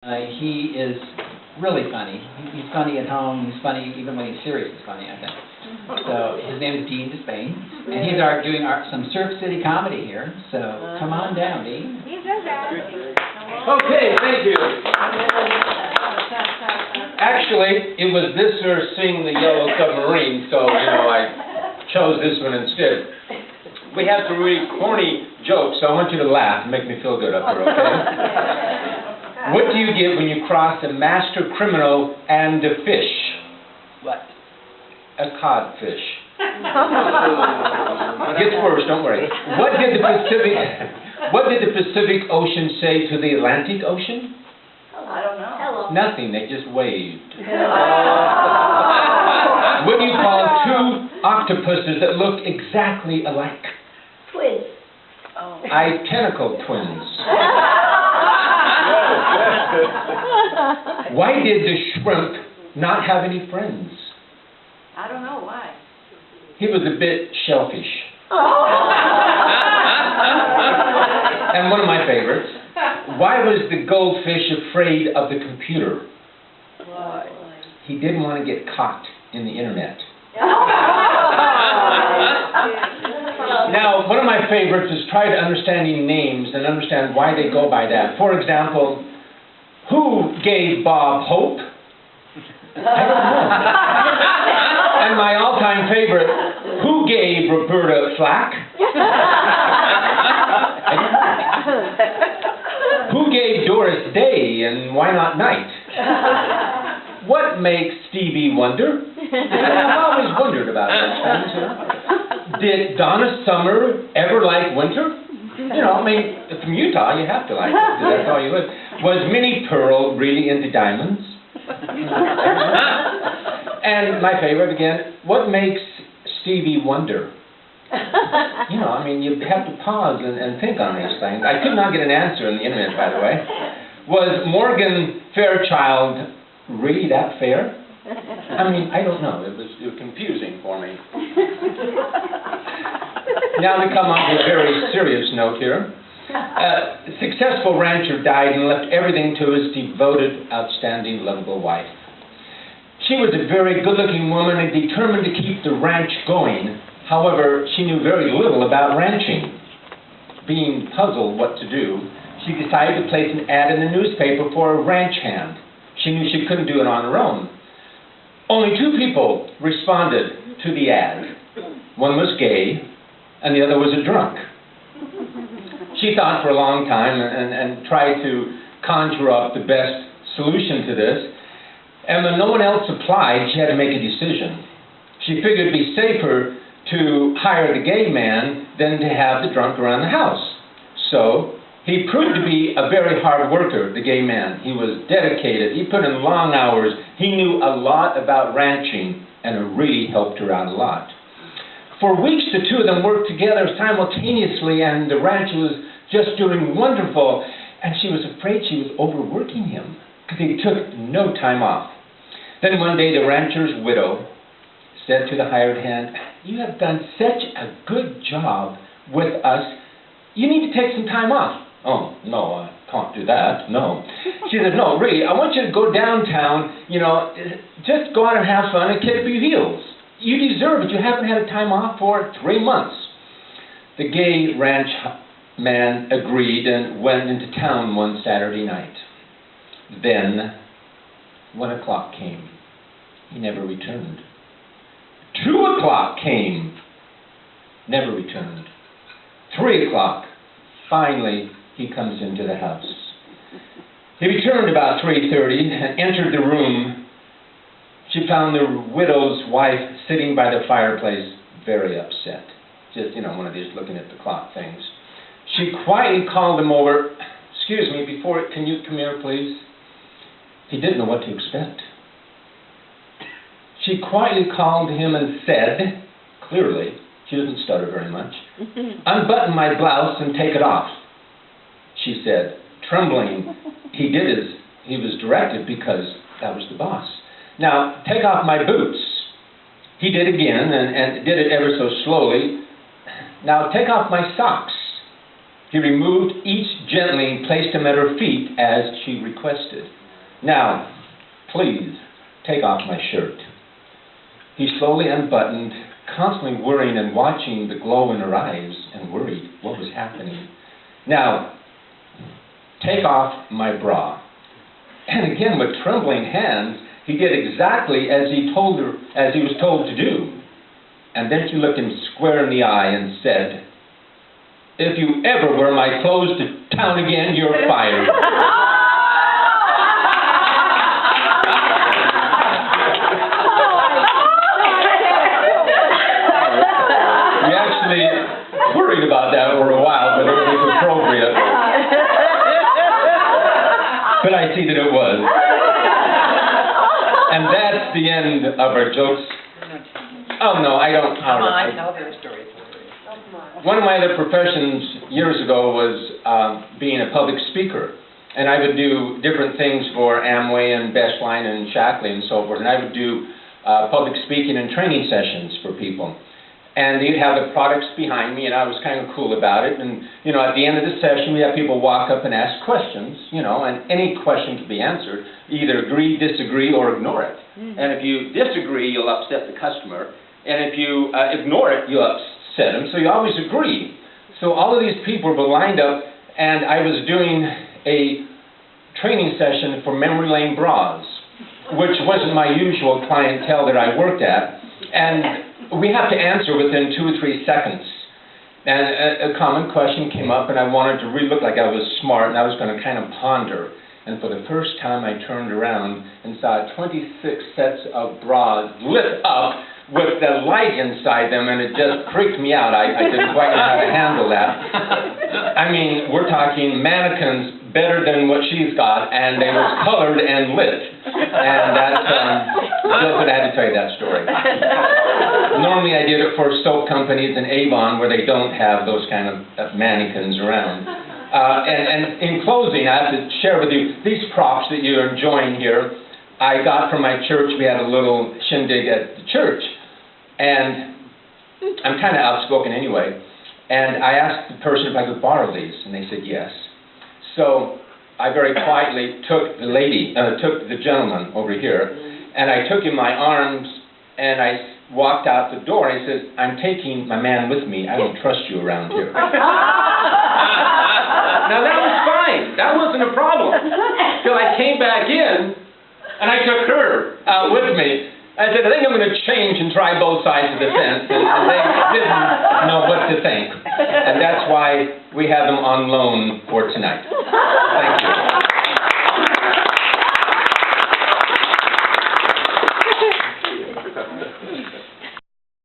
He is really funny. He's funny at home. He's funny even when he's serious. He's funny, I think. So his name is Dean Despain, and he's doing some Surf City comedy here. So come on down, Dean. He's a guy. Okay, thank you. Actually, it was this verse, Sing the Yellow Submarine, so I chose this one instead. We have some really corny jokes, so I want you to laugh and make me feel good up here, okay? What do you get when you cross a master criminal and a fish? What? A codfish. It gets worse, don't worry. What did the Pacific Ocean say to the Atlantic Ocean? I don't know. Hello. Nothing, they just waved. What do you call two octopuses that look exactly alike? Twins. Oh. Identical twins. Why did the shrimp not have any friends? I don't know why. He was a bit shellfish. And one of my favorites, why was the goldfish afraid of the computer? Why? He didn't want to get caught in the internet. Now, one of my favorites is try to understanding names and understand why they go by that. For example, who gave Bob hope? I don't know. And my all-time favorite, who gave Roberta flack? I don't know. Who gave Doris day and why not night? What makes Stevie wonder? I've always wondered about those things. Did Donna Summer ever like winter? I mean, from Utah, you have to like it, because that's all you live. Was Minnie Pearl really into diamonds? And my favorite, again, what makes Stevie wonder? I mean, you have to pause and think on these things. I could not get an answer on the internet, by the way. Was Morgan Fairchild really that fair? I mean, I don't know. It was confusing for me. Now we come on to a very serious note here. A successful rancher died and left everything to his devoted, outstanding, lovable wife. She was a very good-looking woman and determined to keep the ranch going. However, she knew very little about ranching. Being puzzled what to do, she decided to place an ad in the newspaper for a ranch hand. She knew she couldn't do it on her own. Only two people responded to the ad. One was gay, and the other was a drunk. She thought for a long time and tried to conjure up the best solution to this. And when no one else applied, she had to make a decision. She figured it'd be safer to hire the gay man than to have the drunk around the house. So he proved to be a very hard worker, the gay man. He was dedicated. He put in long hours. He knew a lot about ranching, and it really helped her out a lot. For weeks, the two of them worked together simultaneously, and the ranch was just doing wonderful. And she was afraid she was overworking him, because he took no time off. Then one day, the rancher's widow said to the hired hand, "You have done such a good job with us. You need to take some time off." "Oh, no, I can't do that, no." She said, "No, really, I want you to go downtown, just go out and have fun and kick up your heels. You deserve it. You haven't had a time off for 3 months. The gay ranch man agreed and went into town one Saturday night. Then 1 o'clock came. He never returned. 2 o'clock came. Never returned. 3 o'clock. Finally, he comes into the house. He returned about 3:30 and entered the room. She found the widow's wife sitting by the fireplace, very upset. Just, one of these looking at the clock things. She quietly called him over. "Excuse me, can you come here, please?" He didn't know what to expect. She quietly called him and said, clearly, she doesn't stutter very much, "Unbutton my blouse and take it off." She said, trembling. He did as he was directed because that was the boss. "Now, take off my boots." He did again and did it ever so slowly. "Now, take off my socks." He removed each gently and placed them at her feet as she requested. "Now, please, take off my shirt." He slowly unbuttoned, constantly worrying and watching the glow in her eyes, and worried what was happening. "Now, take off my bra." And again, with trembling hands, he did exactly as he was told to do. And then she looked him square in the eye and said, "If you ever wear my clothes to town again, you're fired." We actually worried about that for a while, but it was appropriate. But I see that it was. And that's the end of our jokes. Oh, no, I don't. Come on, tell her story. One of my other professions years ago was being a public speaker. And I would do different things for Amway and Bestline and Shackley and so forth. And I would do public speaking and training sessions for people. And they'd have the products behind me, and I was kind of cool about it. And, you know, at the end of the session, we have people walk up and ask questions, you know, and any question can be answered. Either agree, disagree, or ignore it. And if you disagree, you'll upset the customer. And if you ignore it, you'll upset them. So you always agree. So all of these people were lined up, and I was doing a training session for memory lane bras, which wasn't my usual clientele that I worked at. And we have to answer within 2 or 3 seconds. And a common question came up, and I wanted to really look like I was smart, and I was going to kind of ponder. And for the first time, I turned around and saw 26 sets of bras lit up with the light inside them, and it just freaked me out. I didn't quite know how to handle that. I mean, we're talking mannequins better than what she's got, and they were colored and lit. And that's, just I had to tell you that story. Normally I did it for soap companies and Avon where they don't have those kind of mannequins around. And in closing, I have to share with you these props that you're enjoying here. I got from my church. We had a little shindig at the church. And I'm kind of outspoken anyway. And I asked the person if I could borrow these, and they said yes. So I very quietly took the gentleman over here, and I took him in my arms, and I walked out the door, and he says, "I'm taking my man with me. I don't trust you around here." Now that was fine. That wasn't a problem. Till I came back in, and I took her out with me. I said, "I think I'm going to change and try both sides of the fence," and they didn't know what to think. And that's why we have them on loan for tonight. Thank you.